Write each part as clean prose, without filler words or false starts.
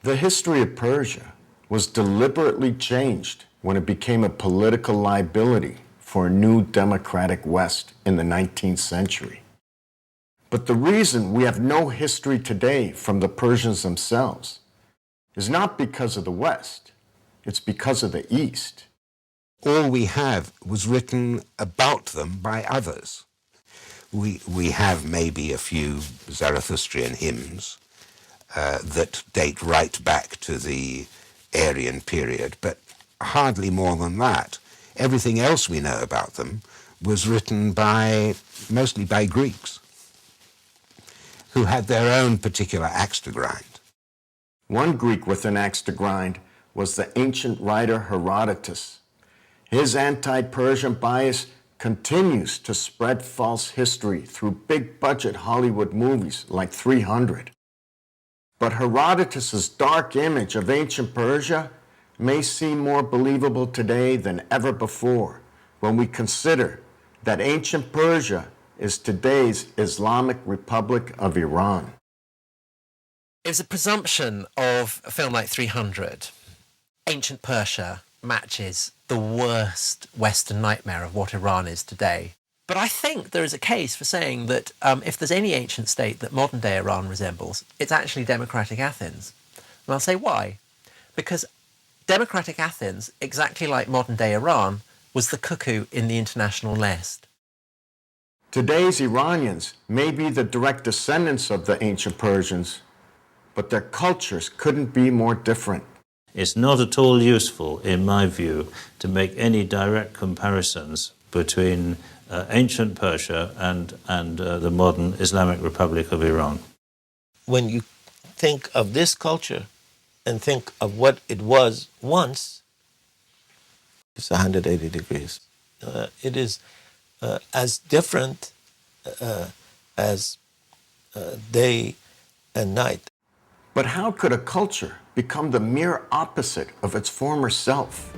The history of Persia was deliberately changed when it became a political liability for a new democratic West in the 19th century. But the reason we have no history today from the Persians themselves is not because of the West, it's because of the East. All we have was written about them by others. We have maybe a few Zarathustrian hymns that date right back to the Aryan period, but hardly more than that. Everything else we know about them was written mostly by Greeks, who had their own particular axe to grind. One Greek with an axe to grind was the ancient writer Herodotus. His anti-Persian bias continues to spread false history through big-budget Hollywood movies like 300. But Herodotus' dark image of ancient Persia may seem more believable today than ever before when we consider that ancient Persia is today's Islamic Republic of Iran. It was a presumption of a film like 300. Ancient Persia matches the worst Western nightmare of what Iran is today. But I think there is a case for saying that if there's any ancient state that modern-day Iran resembles, it's actually democratic Athens. And I'll say why. Because democratic Athens, exactly like modern-day Iran, was the cuckoo in the international nest. Today's Iranians may be the direct descendants of the ancient Persians, but their cultures couldn't be more different. It's not at all useful, in my view, to make any direct comparisons between ancient Persia and the modern Islamic Republic of Iran. When you think of this culture and think of what it was once, it's 180 degrees. It is as different as day and night. But how could a culture become the mere opposite of its former self?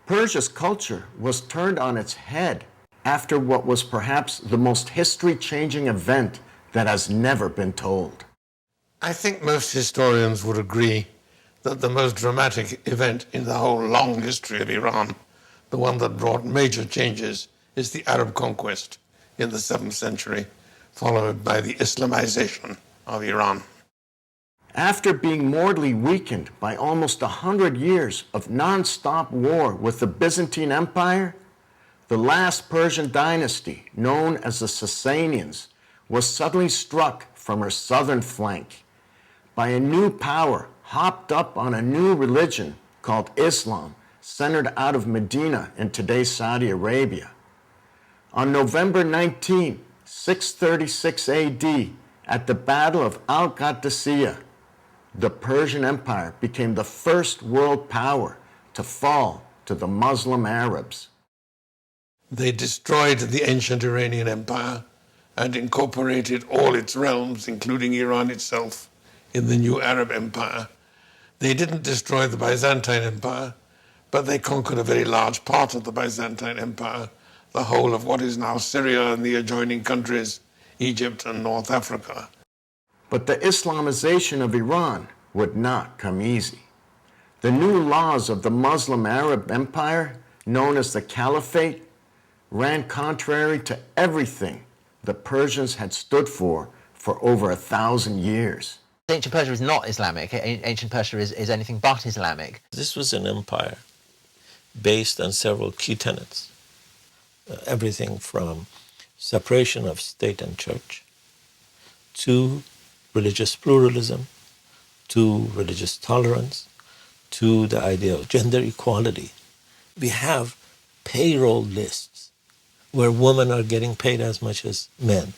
Persia's culture was turned on its head after what was perhaps the most history-changing event that has never been told. I think most historians would agree that the most dramatic event in the whole long history of Iran, the one that brought major changes, is the Arab conquest in the 7th century, followed by the Islamization of Iran. After being mortally weakened by almost 100 years of non-stop war with the Byzantine Empire, the last Persian dynasty, known as the Sasanians, was suddenly struck from her southern flank by a new power hopped up on a new religion called Islam, centered out of Medina in today's Saudi Arabia. On November 19, 636 AD, at the Battle of Al-Qadisiyah, the Persian Empire became the first world power to fall to the Muslim Arabs. They destroyed the ancient Iranian Empire and incorporated all its realms, including Iran itself, in the new Arab Empire. They didn't destroy the Byzantine Empire, but they conquered a very large part of the Byzantine Empire, the whole of what is now Syria and the adjoining countries, Egypt and North Africa. But the Islamization of Iran would not come easy. The new laws of the Muslim Arab Empire, known as the Caliphate, ran contrary to everything the Persians had stood for over 1,000 years. Ancient Persia is not Islamic. Ancient Persia is anything but Islamic. This was an empire based on several key tenets. Everything from separation of state and church, to religious pluralism, to religious tolerance, to the idea of gender equality. We have payroll lists where women are getting paid as much as men.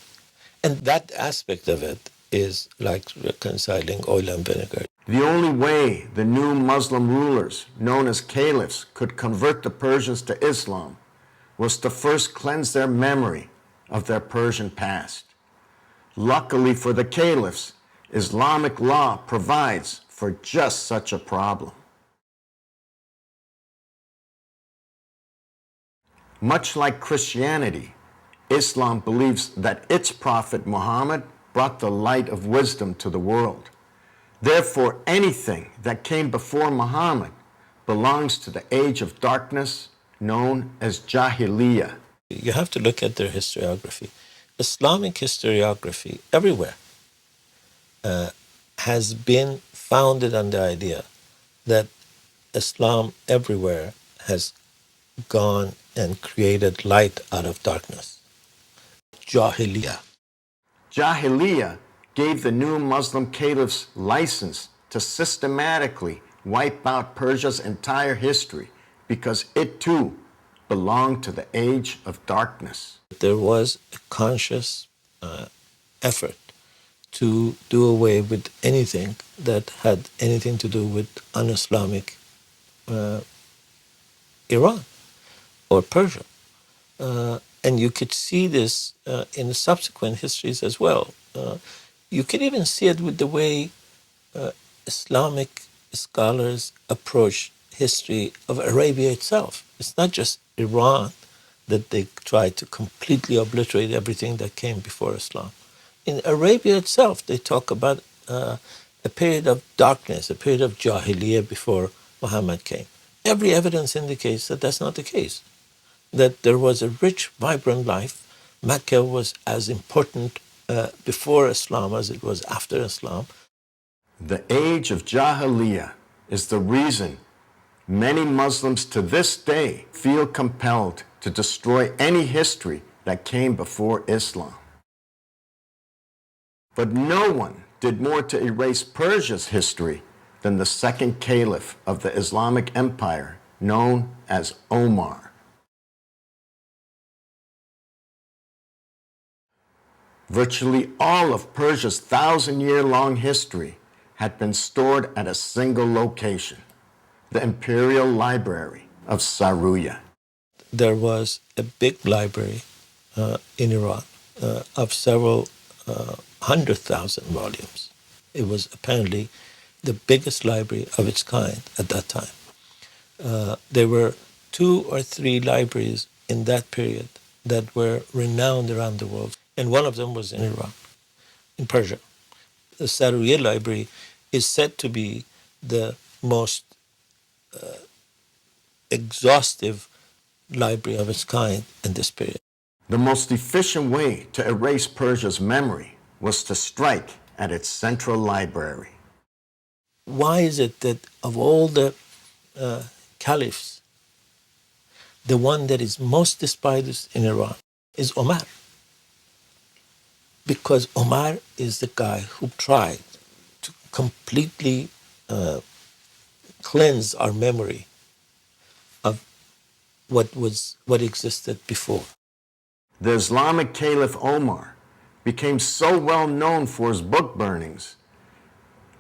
And that aspect of it is like reconciling oil and vinegar. The only way the new Muslim rulers, known as caliphs, could convert the Persians to Islam was to first cleanse their memory of their Persian past. Luckily for the caliphs, Islamic law provides for just such a problem. Much like Christianity, Islam believes that its prophet Muhammad brought the light of wisdom to the world. Therefore, anything that came before Muhammad belongs to the age of darkness known as Jahiliyyah. You have to look at their historiography. Islamic historiography everywhere has been founded on the idea that Islam everywhere has gone and created light out of darkness. Jahiliyyah. Jahiliyyah gave the new Muslim caliphs license to systematically wipe out Persia's entire history because it too belonged to the age of darkness. There was a conscious effort to do away with anything that had anything to do with un-Islamic Iran or Persia. And you could see this in subsequent histories as well. You could even see it with the way Islamic scholars approach history of Arabia itself. It's not just Iran that they try to completely obliterate everything that came before Islam. In Arabia itself, they talk about a period of darkness, a period of Jahiliyyah before Muhammad came. Every evidence indicates that that's not the case, that there was a rich, vibrant life. Mecca was as important before Islam as it was after Islam. The age of Jahiliyyah is the reason many Muslims to this day feel compelled to destroy any history that came before Islam. But no one did more to erase Persia's history than the second caliph of the Islamic Empire, known as Omar. Virtually all of Persia's 1,000-year-long history had been stored at a single location, the Imperial Library of Sarouye. There was a big library in Iran of several 100,000 volumes. It was apparently the biggest library of its kind at that time. There were 2 or 3 libraries in that period that were renowned around the world, and one of them was in Iran, in Persia. The Sarouye library is said to be the most exhaustive library of its kind in this period. The most efficient way to erase Persia's memory was to strike at its central library. Why is it that of all the caliphs, the one that is most despised in Iran is Omar? Because Omar is the guy who tried to completely cleanse our memory of what existed before. The Islamic Caliph Omar became so well known for his book burnings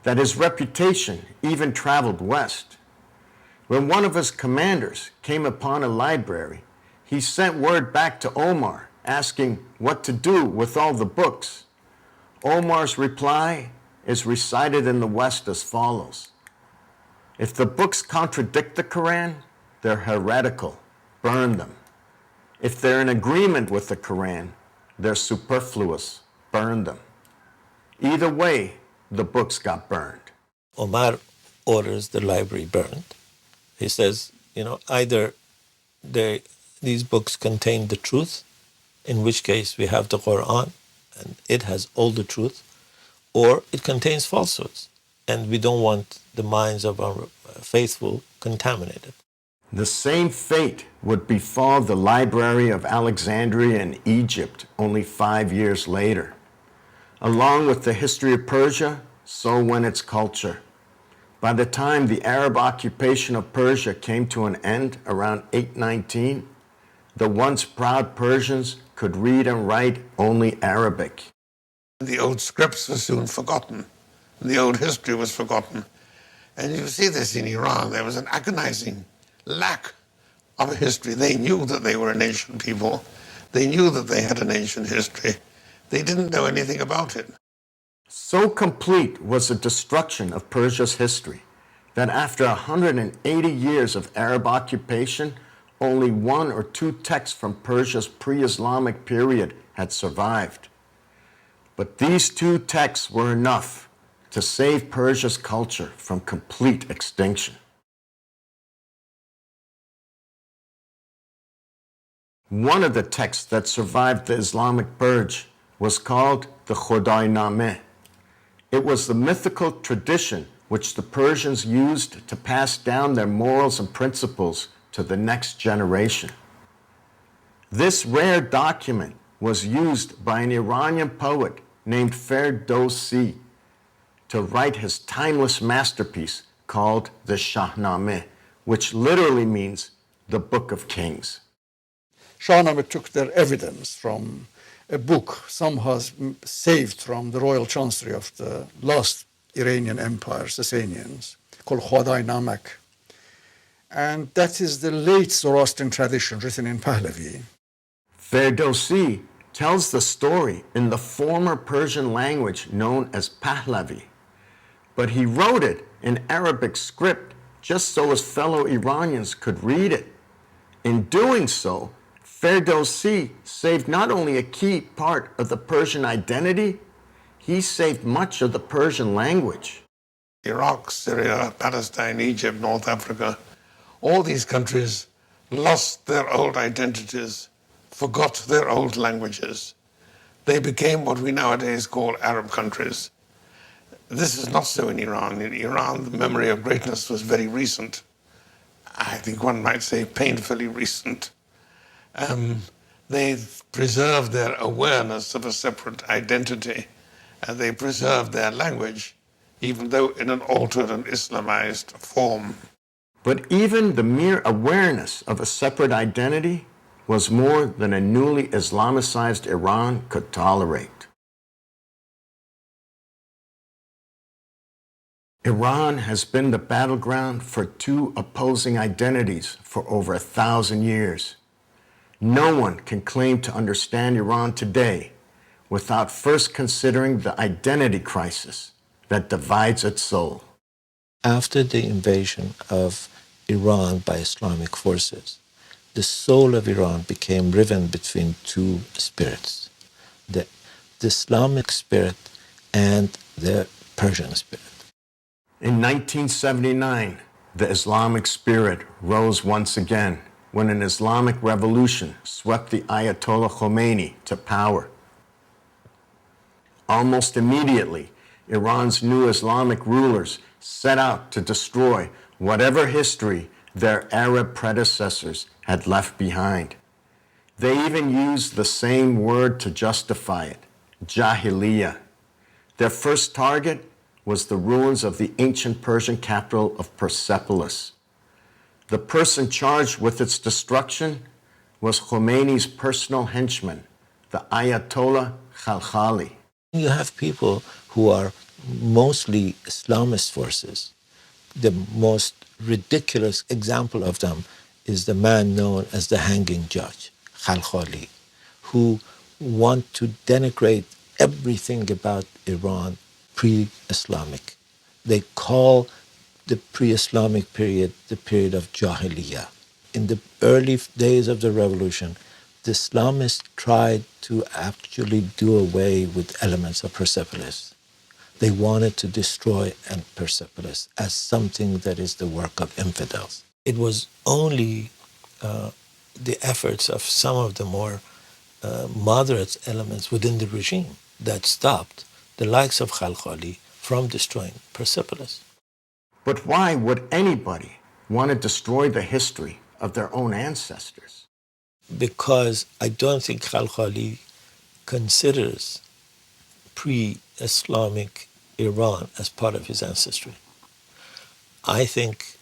that his reputation even traveled west. When one of his commanders came upon a library, he sent word back to Omar asking what to do with all the books. Omar's reply is recited in the West as follows: if the books contradict the Quran, they're heretical, burn them. If they're in agreement with the Quran, they're superfluous, burn them. Either way, the books got burned. Omar orders the library burned. He says, either these books contain the truth, in which case we have the Quran, and it has all the truth, or it contains falsehoods. And we don't want the minds of our faithful contaminated. The same fate would befall the Library of Alexandria in Egypt only 5 years later. Along with the history of Persia, so went its culture. By the time the Arab occupation of Persia came to an end around 819, the once proud Persians could read and write only Arabic. The old scripts were soon forgotten. The old history was forgotten. And you see this in Iran. There was an agonizing lack of a history. They knew that they were an ancient people. They knew that they had an ancient history. They didn't know anything about it. So complete was the destruction of Persia's history that after 180 years of Arab occupation, only 1 or 2 texts from Persia's pre-Islamic period had survived. But these 2 texts were enough to save Persia's culture from complete extinction. One of the texts that survived the Islamic purge was called the Shah-Nameh. It was the mythical tradition which the Persians used to pass down their morals and principles to the next generation. This rare document was used by an Iranian poet named Ferdowsi to write his timeless masterpiece called the Shah-Nameh, which literally means the Book of Kings. Shah-Nameh took their evidence from a book somehow saved from the royal chancery of the last Iranian empire, Sasanians, called Khwadai Namak. And that is the late Zoroastrian tradition written in Pahlavi. Ferdowsi tells the story in the former Persian language known as Pahlavi, but he wrote it in Arabic script just so his fellow Iranians could read it. In doing so, Ferdowsi saved not only a key part of the Persian identity, he saved much of the Persian language. Iraq, Syria, Palestine, Egypt, North Africa, all these countries lost their old identities, forgot their old languages. They became what we nowadays call Arab countries. This is not so in Iran. In Iran, the memory of greatness was very recent. I think one might say painfully recent. They preserved their awareness of a separate identity, and they preserved their language, even though in an altered and Islamized form. But even the mere awareness of a separate identity was more than a newly Islamicized Iran could tolerate. Iran has been the battleground for 2 opposing identities for over 1,000 years. No one can claim to understand Iran today without first considering the identity crisis that divides its soul. After the invasion of Iran by Islamic forces, the soul of Iran became riven between 2 spirits, the Islamic spirit and the Persian spirit. In 1979, the Islamic spirit rose once again when an Islamic revolution swept the Ayatollah Khomeini to power. Almost immediately, Iran's new Islamic rulers set out to destroy whatever history their Arab predecessors had left behind. They even used the same word to justify it, Jahiliyyah. Their first target was the ruins of the ancient Persian capital of Persepolis. The person charged with its destruction was Khomeini's personal henchman, the Ayatollah Khalkhali. You have people who are mostly Islamist forces. The most ridiculous example of them is the man known as the hanging judge, Khalkhali, who want to denigrate everything about Iran pre-Islamic. They call the pre-Islamic period the period of Jahiliyyah. In the early days of the revolution, the Islamists tried to actually do away with elements of Persepolis. They wanted to destroy Persepolis as something that is the work of infidels. It was only the efforts of some of the more moderate elements within the regime that stopped the likes of Khalkhali from destroying Persepolis. But why would anybody want to destroy the history of their own ancestors? Because I don't think Khalkhali considers pre-Islamic Iran as part of his ancestry. I think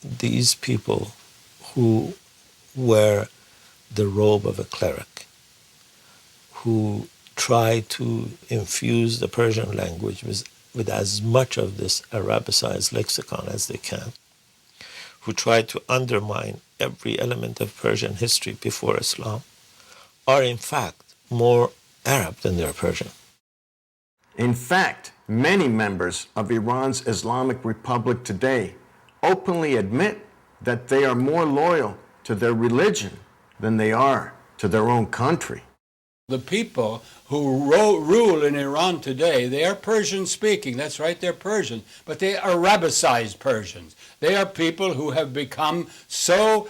these people who wear the robe of a cleric, who try to infuse the Persian language with as much of this Arabicized lexicon as they can, who try to undermine every element of Persian history before Islam, are in fact more Arab than they are Persian. In fact, many members of Iran's Islamic Republic today openly admit that they are more loyal to their religion than they are to their own country. The people who rule in Iran today, they are Persian speaking. That's right, they're Persian. But they are Arabicized Persians. They are people who have become so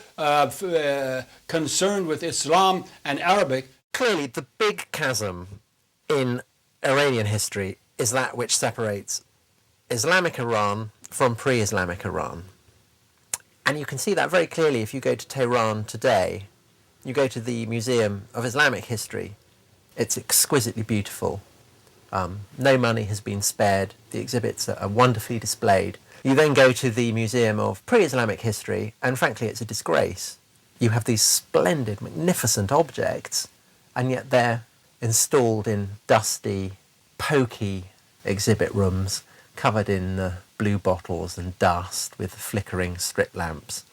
concerned with Islam and Arabic. Clearly, the big chasm in Iranian history is that which separates Islamic Iran from pre-Islamic Iran. And you can see that very clearly if you go to Tehran today. You go to the Museum of Islamic History. It's exquisitely beautiful. No money has been spared. The exhibits are wonderfully displayed. You then go to the Museum of Pre-Islamic History, and frankly, it's a disgrace. You have these splendid, magnificent objects, and yet they're installed in dusty, pokey exhibit rooms covered in blue bottles and dust with flickering strip lamps.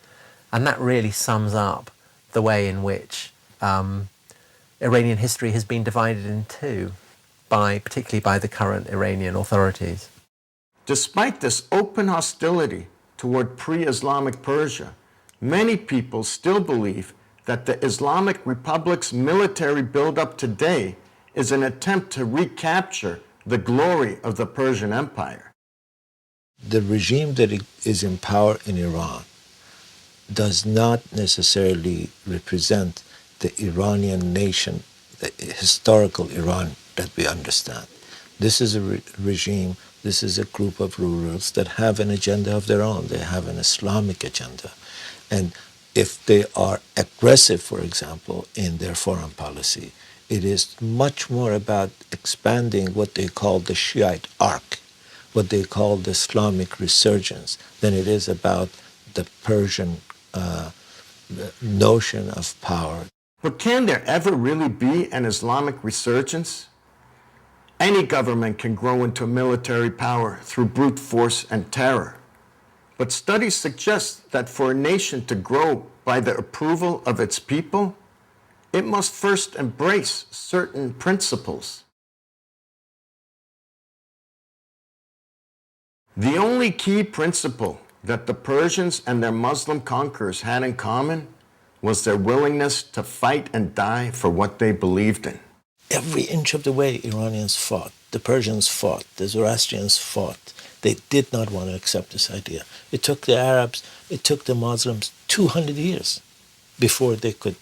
And that really sums up the way in which Iranian history has been divided in two, particularly by the current Iranian authorities. Despite this open hostility toward pre-Islamic Persia, many people still believe that the Islamic Republic's military buildup today is an attempt to recapture the glory of the Persian Empire. The regime that is in power in Iran does not necessarily represent the Iranian nation, the historical Iran that we understand. This is a regime, this is a group of rulers that have an agenda of their own. They have an Islamic agenda. And if they are aggressive, for example, in their foreign policy, it is much more about expanding what they call the Shiite arc, what they call the Islamic resurgence, than it is about the Persian notion of power. But can there ever really be an Islamic resurgence? Any government can grow into military power through brute force and terror. But studies suggest that for a nation to grow by the approval of its people, it must first embrace certain principles. The only key principle that the Persians and their Muslim conquerors had in common was their willingness to fight and die for what they believed in. Every inch of the way, Iranians fought. The Persians fought. The Zoroastrians fought. They did not want to accept this idea. It took the Arabs, it took the Muslims 200 years before they could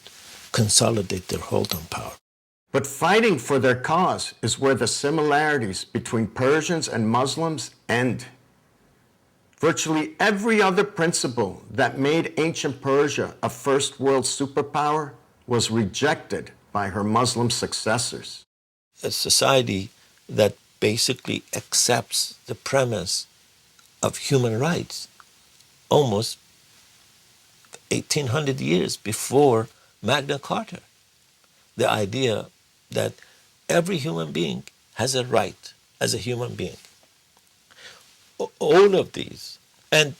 consolidate their hold on power. But fighting for their cause is where the similarities between Persians and Muslims end. Virtually every other principle that made ancient Persia a first world superpower was rejected by her Muslim successors. A society that basically accepts the premise of human rights almost 1800 years before Magna Carta. The idea that every human being has a right as a human being. All of these, and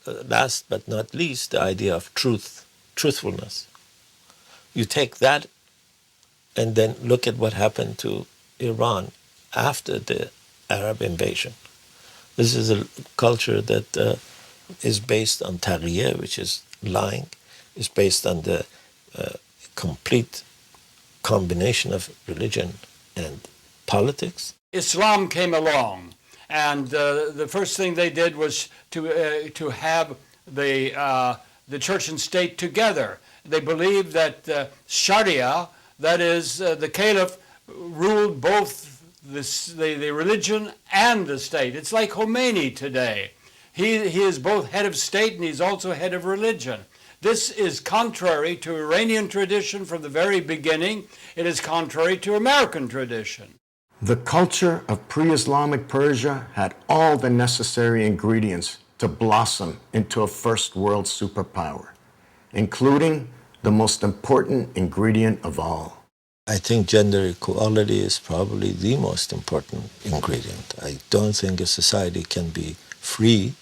last but not least, the idea of truthfulness. You take that and then look at what happened to Iran after the Arab invasion. This is a culture that is based on taghiyyah, which is lying, is based on the complete combination of religion and politics. Islam came along, and the first thing they did was to have the church and state together. They believed that Sharia, that is, the caliph, ruled both the religion and the state. It's like Khomeini today. He is both head of state and he's also head of religion. This is contrary to Iranian tradition from the very beginning. It is contrary to American tradition. The culture of pre-Islamic Persia had all the necessary ingredients to blossom into a first world superpower, including the most important ingredient of all. I think gender equality is probably the most important ingredient. I don't think a society can be free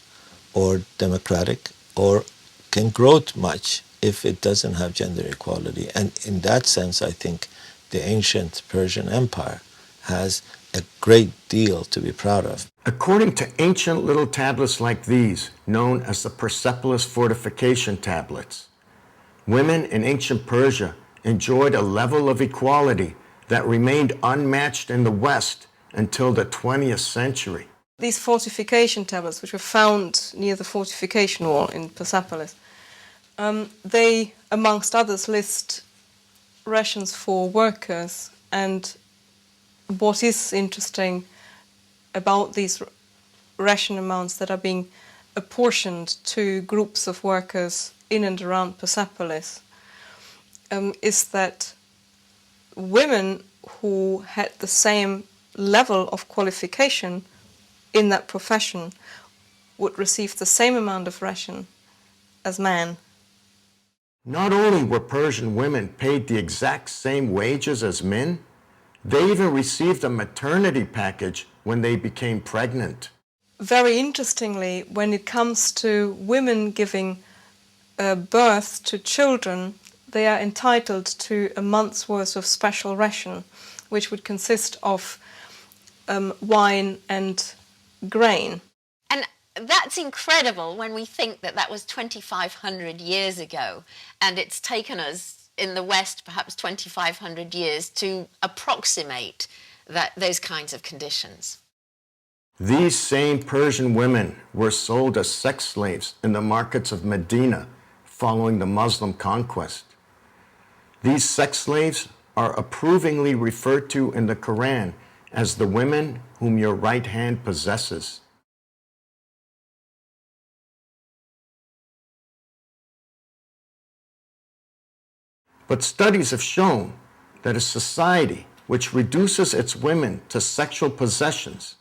or democratic or can grow much if it doesn't have gender equality. And in that sense, I think the ancient Persian Empire has a great deal to be proud of. According to ancient little tablets like these, known as the Persepolis fortification tablets, women in ancient Persia enjoyed a level of equality that remained unmatched in the West until the 20th century. These fortification tablets, which were found near the fortification wall in Persepolis, they, amongst others, list rations for workers. And what is interesting about these ration amounts that are being apportioned to groups of workers in and around Persepolis is that women who had the same level of qualification in that profession would receive the same amount of ration as men. Not only were Persian women paid the exact same wages as men, they even received a maternity package when they became pregnant. Very interestingly, when it comes to women giving birth to children, they are entitled to a month's worth of special ration, which would consist of wine and grain. And that's incredible when we think that that was 2,500 years ago, and it's taken us in the West perhaps 2,500 years to approximate those kinds of conditions. These same Persian women were sold as sex slaves in the markets of Medina following the Muslim conquest. These sex slaves are approvingly referred to in the Quran as the women whom your right hand possesses. But studies have shown that a society which reduces its women to sexual possessions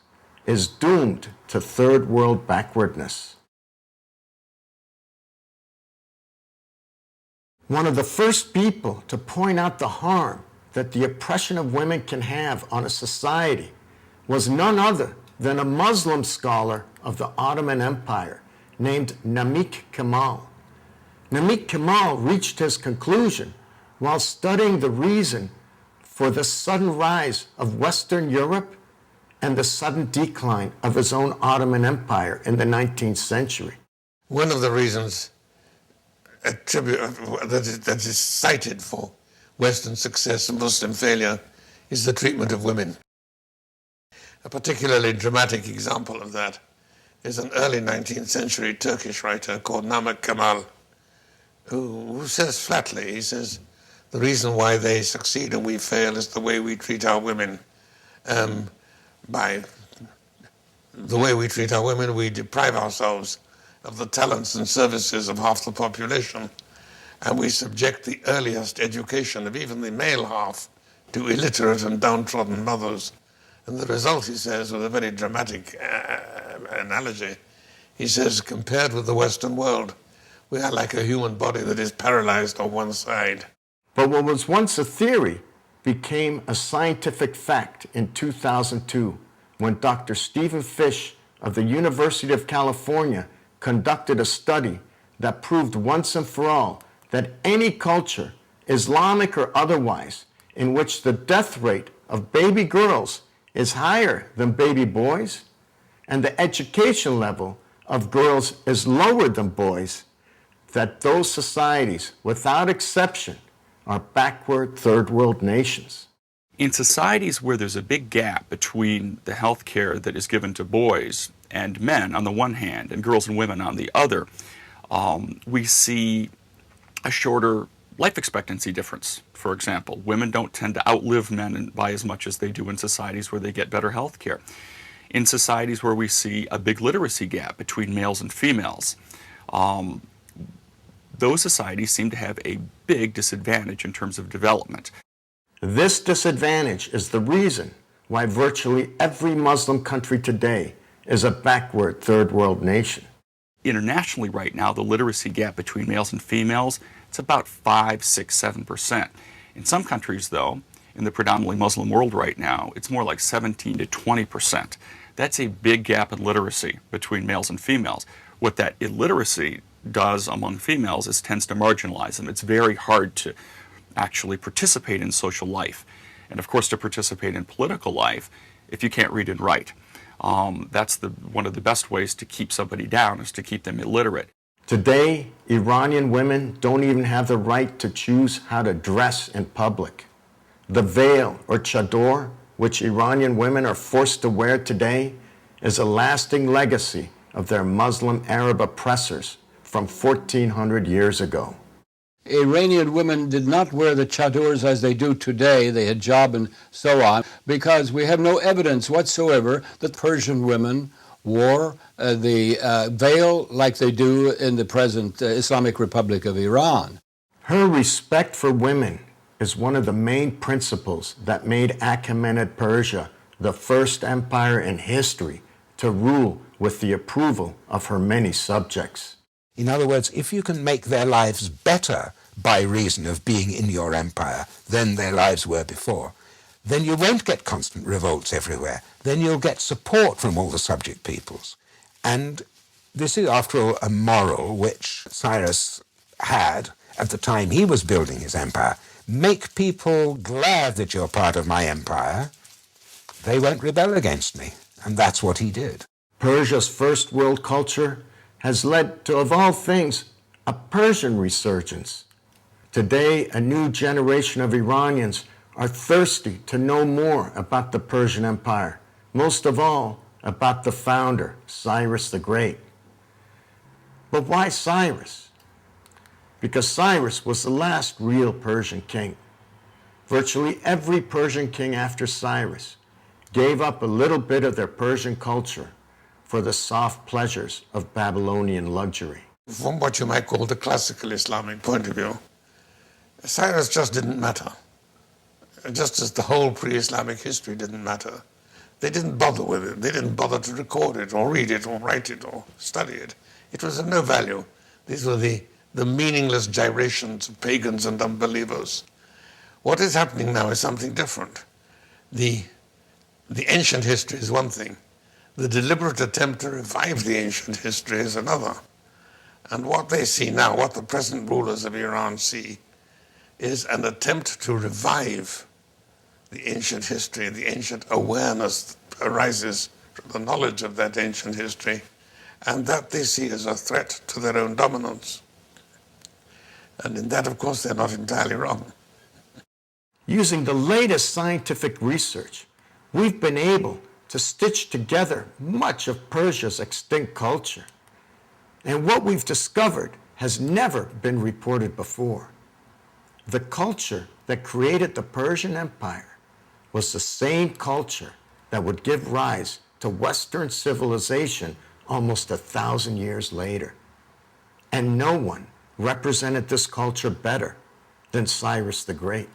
is doomed to third world backwardness. One of the first people to point out the harm that the oppression of women can have on a society was none other than a Muslim scholar of the Ottoman Empire named Namik Kemal. Namik Kemal reached his conclusion while studying the reason for the sudden rise of Western Europe and the sudden decline of his own Ottoman Empire in the 19th century. One of the reasons that is cited for Western success and Muslim failure is the treatment of women. A particularly dramatic example of that is an early 19th century Turkish writer called Namik Kemal, who says flatly, he says, the reason why they succeed and we fail is the way we treat our women. By the way we treat our women, we deprive ourselves of the talents and services of half the population, and we subject the earliest education of even the male half to illiterate and downtrodden mothers. And the result, he says, with a very dramatic analogy, he says, compared with the Western world, we are like a human body that is paralyzed on one side. But what was once a theory became a scientific fact in 2002 when Dr. Stephen Fish of the University of California conducted a study that proved once and for all that any culture, Islamic or otherwise, in which the death rate of baby girls is higher than baby boys and the education level of girls is lower than boys, that those societies, without exception, are backward third world nations. In societies where there's a big gap between the health care that is given to boys and men on the one hand and girls and women on the other, we see a shorter life expectancy difference, for example. Women don't tend to outlive men by as much as they do in societies where they get better health care. In societies where we see a big literacy gap between males and females, those societies seem to have a big disadvantage in terms of development. This disadvantage is the reason why virtually every Muslim country today is a backward third world nation. Internationally right now, the literacy gap between males and females, it's about 5, 6, 7%. In some countries, though, in the predominantly Muslim world right now, it's more like 17 to 20%. That's a big gap in literacy between males and females. What that illiteracy does among females is tends to marginalize them. It's very hard to actually participate in social life. And of course, to participate in political life, if you can't read and write. That's one of the best ways to keep somebody down, is to keep them illiterate. Today, Iranian women don't even have the right to choose how to dress in public. The veil, or chador, which Iranian women are forced to wear today, is a lasting legacy of their Muslim Arab oppressors from 1400 years ago. Iranian women did not wear the chadors as they do today, the hijab and so on, because we have no evidence whatsoever that Persian women wore the veil like they do in the present Islamic Republic of Iran. Her respect for women is one of the main principles that made Achaemenid Persia the first empire in history to rule with the approval of her many subjects. In other words, if you can make their lives better by reason of being in your empire than their lives were before, then you won't get constant revolts everywhere. Then you'll get support from all the subject peoples. And this is, after all, a moral which Cyrus had at the time he was building his empire. Make people glad that you're part of my empire. They won't rebel against me. And that's what he did. Persia's first world culture has led to, of all things, a Persian resurgence. Today, a new generation of Iranians are thirsty to know more about the Persian Empire, most of all about the founder, Cyrus the Great. But why Cyrus? Because Cyrus was the last real Persian king. Virtually every Persian king after Cyrus gave up a little bit of their Persian culture for the soft pleasures of Babylonian luxury. From what you might call the classical Islamic point of view, Cyrus just didn't matter. Just as the whole pre-Islamic history didn't matter. They didn't bother with it. They didn't bother to record it or read it or write it or study it. It was of no value. These were the meaningless gyrations of pagans and unbelievers. What is happening now is something different. The ancient history is one thing. The deliberate attempt to revive the ancient history is another. And what they see now, what the present rulers of Iran see, is an attempt to revive the ancient history, the ancient awareness that arises from the knowledge of that ancient history, and that they see as a threat to their own dominance. And in that, of course, they're not entirely wrong. Using the latest scientific research, we've been able to stitch together much of Persia's extinct culture. And what we've discovered has never been reported before. The culture that created the Persian Empire was the same culture that would give rise to Western civilization almost 1,000 years later. And no one represented this culture better than Cyrus the Great.